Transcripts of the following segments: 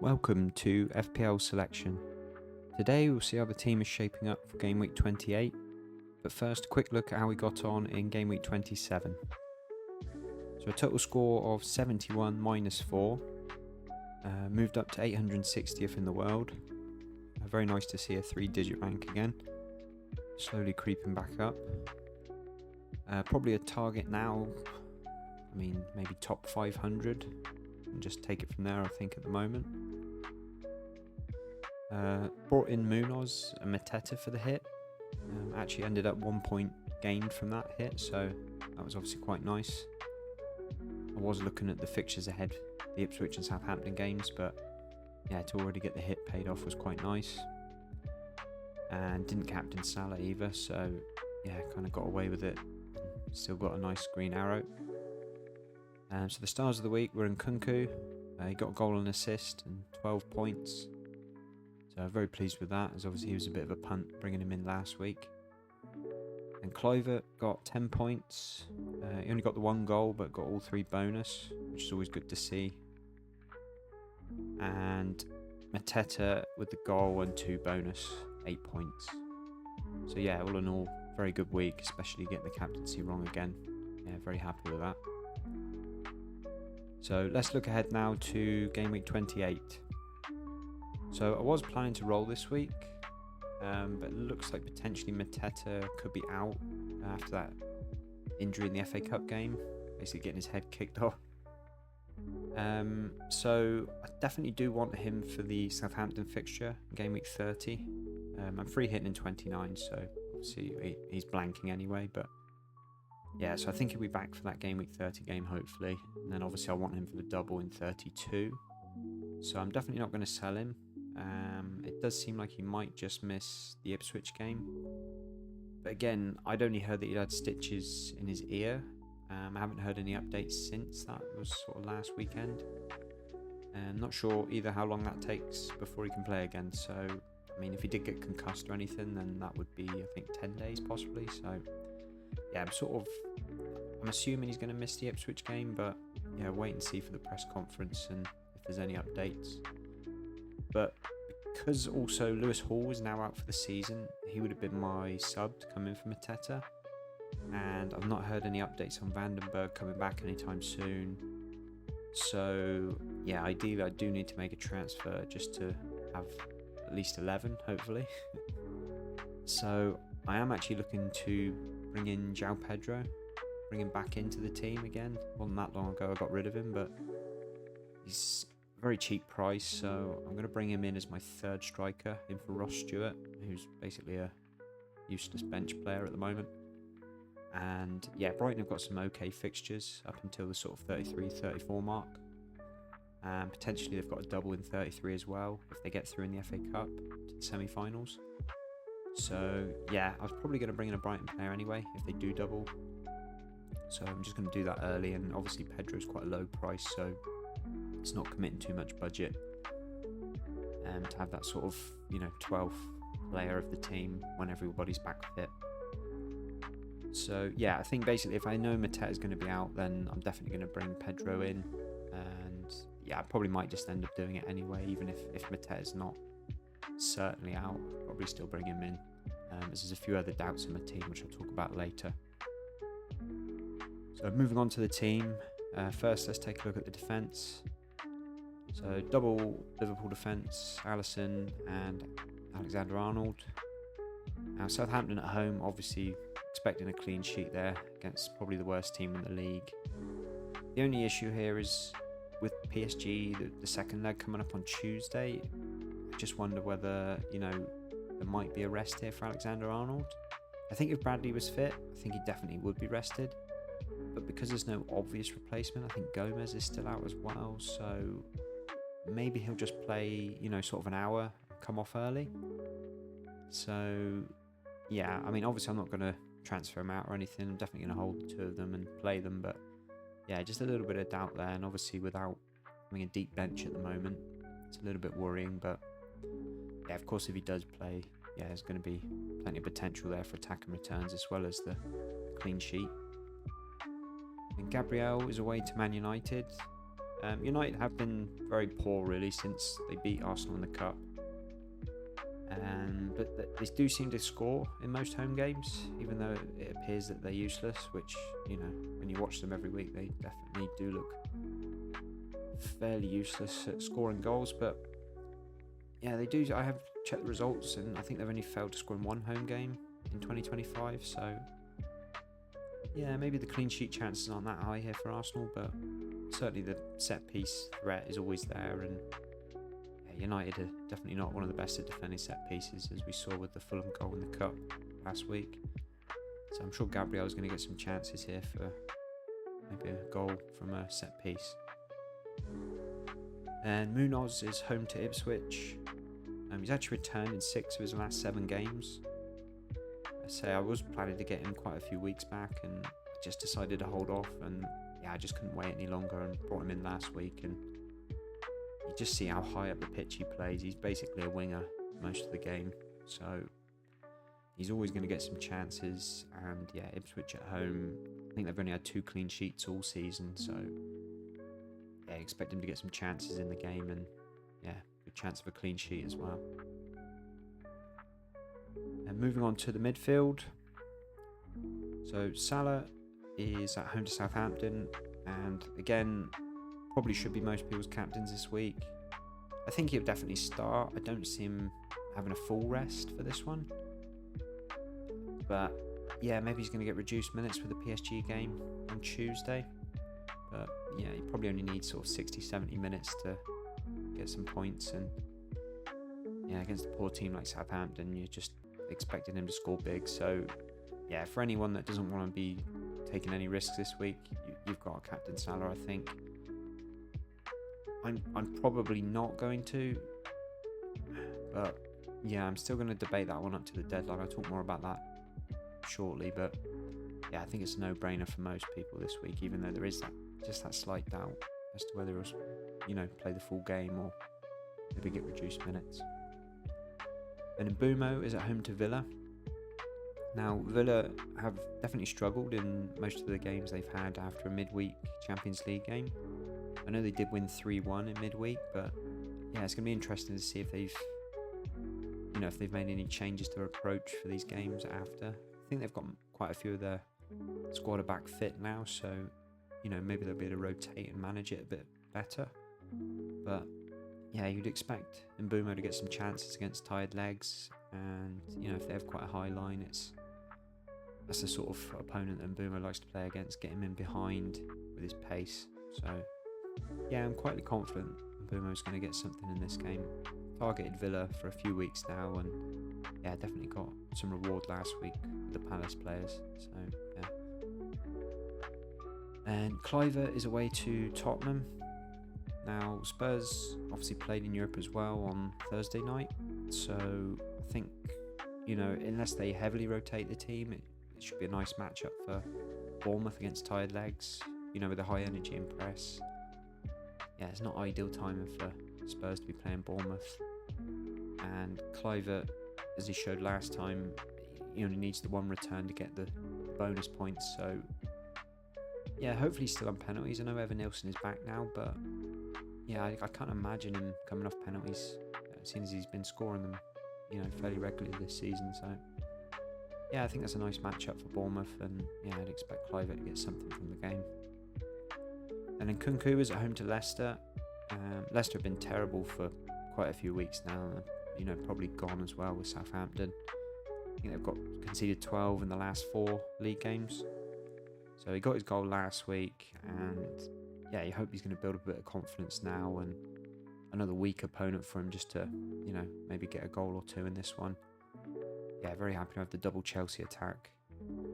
Welcome to FPL Selection. Today we'll see how the team is shaping up for Game Week 28, but first a quick look at how we got on in Game Week 27. So a total score of 71 minus 4, moved up to 860th in the world. Very nice to see a 3-digit rank again, slowly creeping back up. Probably a target now, maybe top 500, and just take it from there I think at the moment. Brought in Munoz and Mateta for the hit. Actually ended up 1 point gained from that hit, so that was obviously quite nice. I was looking at the fixtures ahead, the Ipswich and Southampton games, but yeah, to already get the hit paid off was quite nice. And didn't captain Salah either, so yeah, kind of got away with it. Still got a nice green arrow. So the stars of the week were in Kunku. He got a goal and assist and 12 points. So I'm very pleased with that, as obviously he was a bit of a punt bringing him in last week. And Kluivert got 10 points. He only got the 1 goal, but got all 3 bonus, which is always good to see. And Mateta with the goal and 2 bonus, 8 points. So yeah, all in all, very good week, especially getting the captaincy wrong again. Yeah, very happy with that. So let's look ahead now to Game Week 28. So I was planning to roll this week, but it looks like potentially Mateta could be out after that injury in the FA Cup game, basically getting his head kicked off. So I definitely do want him for the Southampton fixture, Game Week 30. I'm free hitting in 29, so obviously he's blanking anyway, but yeah, so I think he'll be back for that Game Week 30 game, hopefully. And then obviously I want him for the double in 32. So I'm definitely not going to sell him. It does seem like he might just miss the Ipswich game. But again, I'd only heard that he had stitches in his ear. I haven't heard any updates since that was sort of last weekend. I'm not sure either how long that takes before he can play again. So, if he did get concussed or anything, then that would be, I think, 10 days possibly. So, yeah, I'm assuming he's going to miss the Ipswich game, but yeah, wait and see for the press conference and if there's any updates. But because also Lewis Hall is now out for the season, he would have been my sub to come in for Mateta. And I've not heard any updates on Vandenberg coming back anytime soon. So yeah, ideally I do need to make a transfer just to have at least 11, hopefully. So I am actually looking to bring in João Pedro, bring him back into the team again. Wasn't that long ago I got rid of him, but he's a very cheap price, so I'm going to bring him in as my 3rd striker, in for Ross Stewart, who's basically a useless bench player at the moment. And yeah, Brighton have got some okay fixtures up until the sort of 33-34 mark. And potentially they've got a double in 33 as well, if they get through in the FA Cup to the semi-finals. So yeah, I was probably going to bring in a Brighton player anyway if they do double. So I'm just going to do that early, and obviously Pedro's quite a low price, so it's not committing too much budget. To have that sort of, 12th player of the team when everybody's back fit. So yeah, I think basically if I know Mateta is going to be out, then I'm definitely going to bring Pedro in. And yeah, I probably might just end up doing it anyway, even if Mateta is not certainly out. I'll probably still bring him in. There's a few other doubts in my team, which I'll talk about later. So moving on to the team. First, let's take a look at the defence. So double Liverpool defence, Alisson and Alexander-Arnold. Now Southampton at home, obviously expecting a clean sheet there against probably the worst team in the league. The only issue here is with PSG, the second leg coming up on Tuesday. I just wonder whether, there might be a rest here for Alexander-Arnold. I think if Bradley was fit, I think he definitely would be rested. But because there's no obvious replacement, I think Gomez is still out as well. So maybe he'll just play, sort of an hour, come off early. So yeah, obviously I'm not going to transfer him out or anything. I'm definitely going to hold the 2 of them and play them. But yeah, just a little bit of doubt there. And obviously without having a deep bench at the moment, it's a little bit worrying. But yeah, of course, if he does play, yeah, there's going to be plenty of potential there for attack and returns as well as the clean sheet. And Gabriel is away to Man United. United have been very poor really since they beat Arsenal in the Cup. But they do seem to score in most home games, even though it appears that they're useless, which, you know, when you watch them every week, they definitely do look fairly useless at scoring goals. But yeah, they do. I have checked the results, and I think they've only failed to score in one home game in 2025. So yeah, maybe the clean sheet chances aren't that high here for Arsenal, but certainly the set piece threat is always there. And United are definitely not one of the best at defending set pieces, as we saw with the Fulham goal in the Cup last week. So I'm sure Gabriel's going to get some chances here for maybe a goal from a set piece. And Munoz is home to Ipswich. He's actually returned in 6 of his last 7 games. I was planning to get him quite a few weeks back, and I just decided to hold off, and yeah, I just couldn't wait any longer and brought him in last week. And you just see how high up the pitch he plays. He's basically a winger most of the game, so he's always going to get some chances. And yeah, Ipswich at home, I think they've only had 2 clean sheets all season, so yeah, expect him to get some chances in the game, and yeah, good chance of a clean sheet as well. And moving on to the midfield, so Salah is at home to Southampton, and again, probably should be most people's captains this week. I think he'll definitely start. I don't see him having a full rest for this one, but yeah, maybe he's going to get reduced minutes for the PSG game on Tuesday. But yeah, he probably only needs sort of 60-70 minutes to get some points, and yeah, against a poor team like Southampton, you're just expecting him to score big. So yeah, for anyone that doesn't want to be taking any risks this week, you've got a captain Salah, I think. I'm probably not going to, but yeah, I'm still going to debate that one up to the deadline. I'll talk more about that shortly, but yeah, I think it's a no-brainer for most people this week, even though there is that slight doubt as to whether he'll, you know, play the full game or maybe get reduced minutes. And Mbeumo is at home to Villa. Now, Villa have definitely struggled in most of the games they've had after a midweek Champions League game. I know they did win 3-1 in midweek, but yeah, it's going to be interesting to see if they've made any changes to their approach for these games after. I think they've got quite a few of their squad are back fit now, so you know, maybe they'll be able to rotate and manage it a bit better. But yeah, you'd expect Mbeumo to get some chances against tired legs, and you know, if they have quite a high line, that's the sort of opponent that Mbeumo likes to play against, get him in behind with his pace. So yeah, I'm quite confident Mbeumo's going to get something in this game. Targeted Villa for a few weeks now, and yeah, definitely got some reward last week with the Palace players. So yeah. And Kluivert is away to Tottenham. Now, Spurs obviously played in Europe as well on Thursday night, so I think, you know, unless they heavily rotate the team, it should be a nice matchup for Bournemouth against tired legs, you know, with a high energy and press. Yeah, it's not ideal timing for Spurs to be playing Bournemouth. And Kluivert, as he showed last time, he only needs the one return to get the bonus points, so yeah, hopefully he's still on penalties. I know Evan Nilsson is back now, but yeah, I can't imagine him coming off penalties, seeing as he's been scoring them, you know, fairly regularly this season. So yeah, I think that's a nice matchup for Bournemouth, and yeah, I'd expect Kluivert to get something from the game. And then Nkunku is at home to Leicester. Leicester have been terrible for quite a few weeks now, you know, probably gone as well with Southampton. I think they've got conceded 12 in the last 4 league games. So he got his goal last week, and yeah, you hope he's going to build a bit of confidence now, and another weak opponent for him just to, you know, maybe get a goal or 2 in this one. Yeah, very happy to have the double Chelsea attack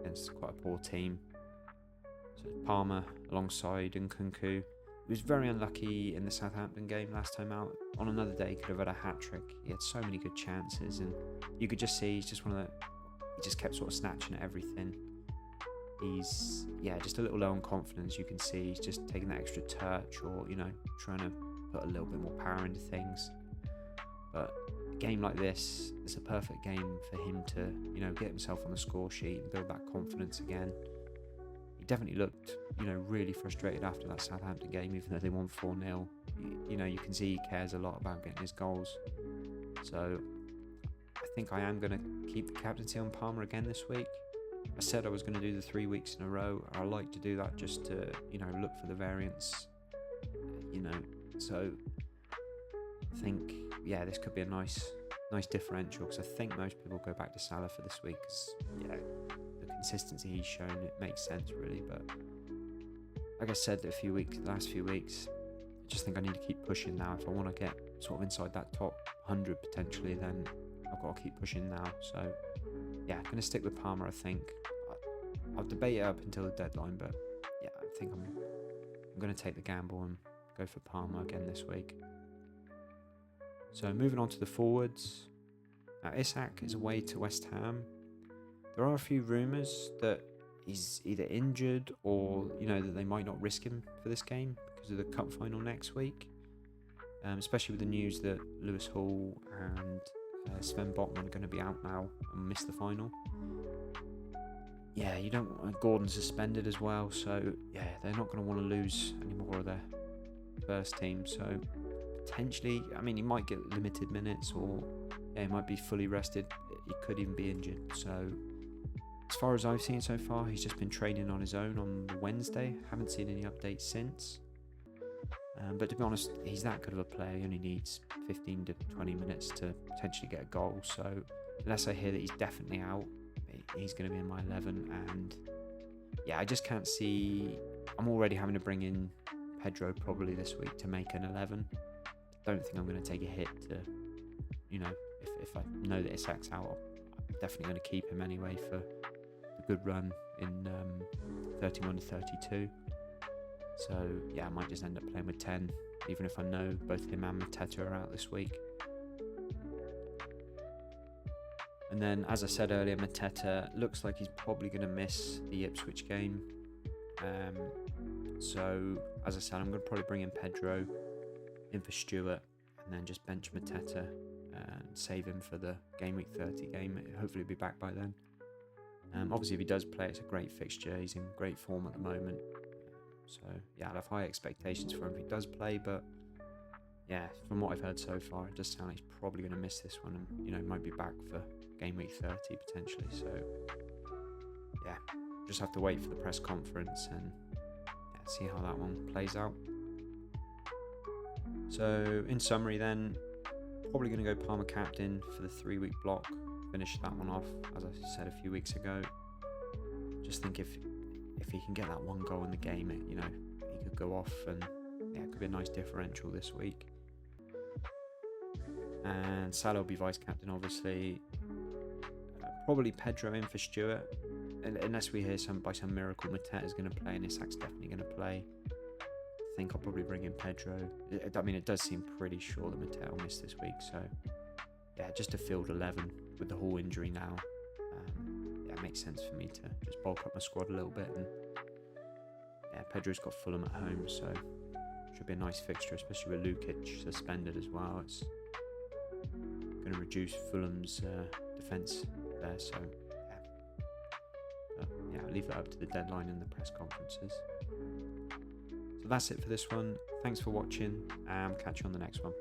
against quite a poor team. So it's Palmer alongside Nkunku. He was very unlucky in the Southampton game last time out. On another day, he could have had a hat-trick. He had so many good chances, and you could just see he's just he just kept sort of snatching at everything. He's, yeah, just a little low on confidence. You can see he's just taking that extra touch, or, you know, trying to put a little bit more power into things. But a game like this is a perfect game for him to, you know, get himself on the score sheet and build that confidence again. He definitely looked, you know, really frustrated after that Southampton game, even though they won 4-0. You know, you can see he cares a lot about getting his goals. So I think I am going to keep the captaincy on Palmer again this week. I said I was going to do the 3 weeks in a row. I like to do that just to, you know, look for the variance, you know. So I think, yeah, this could be a nice differential, because I think most people go back to Salah for this week, because, yeah, the consistency he's shown, it makes sense really. But like I said the last few weeks, I just think I need to keep pushing now. If I want to get sort of inside that top 100 potentially, then I've got to keep pushing now. So yeah, I'm going to stick with Palmer, I think. I'll debate it up until the deadline, but yeah, I think I'm going to take the gamble and go for Palmer again this week. So moving on to the forwards. Now Isak is away to West Ham. There are a few rumours that he's either injured or, you know, that they might not risk him for this game because of the cup final next week. Especially with the news that Lewis Hall and Sven Botman are going to be out now and miss the final. Yeah, you don't want Gordon suspended as well, so yeah, they're not going to want to lose any more of their first team. So potentially, I mean, he might get limited minutes, or yeah, he might be fully rested. He could even be injured. So as far as I've seen so far, he's just been training on his own on Wednesday. Haven't seen any updates since. But to be honest, he's that good of a player. He only needs 15 to 20 minutes to potentially get a goal. So unless I hear that he's definitely out, he's going to be in my 11. And yeah, I just can't see. I'm already having to bring in Pedro probably this week to make an 11. Don't think I'm going to take a hit to, you know, if I know that Isak's out, I'm definitely going to keep him anyway for the good run in 31 to 32. So yeah, I might just end up playing with 10, even if I know both him and Mateta are out this week. And then, as I said earlier, Mateta looks like he's probably going to miss the Ipswich game. So, as I said, I'm going to probably bring in Pedro in for Stewart, and then just bench Mateta and save him for the Gameweek 30 game. Hopefully he'll be back by then. Obviously, if he does play, it's a great fixture. He's in great form at the moment. So, yeah, I'll have high expectations for him if he does play, but yeah, from what I've heard so far, it does sound like he's probably going to miss this one and, you know, might be back for Game Week 30 potentially. So, yeah, just have to wait for the press conference and see how that one plays out. So, in summary then, probably going to go Palmer captain for the 3-week block, finish that one off, as I said a few weeks ago. Just think if he can get that one goal in the game, you know, he could go off and yeah, it could be a nice differential this week. And Salah will be vice captain, obviously. Probably Pedro in for Stewart, unless we hear by some miracle Mateta is going to play and Isak's definitely going to play. I think I'll probably bring in Pedro. I mean, it does seem pretty sure that Mateta will miss this week, so yeah, just a field 11 with the Hall injury now. Yeah, it makes sense for me to just bulk up my squad a little bit. And yeah, Pedro's got Fulham at home, so should be a nice fixture, especially with Lukic suspended as well. It's going to reduce Fulham's defence there, so yeah, I'll leave that up to the deadline and the press conferences. So that's it for this one. Thanks for watching, and catch you on the next one.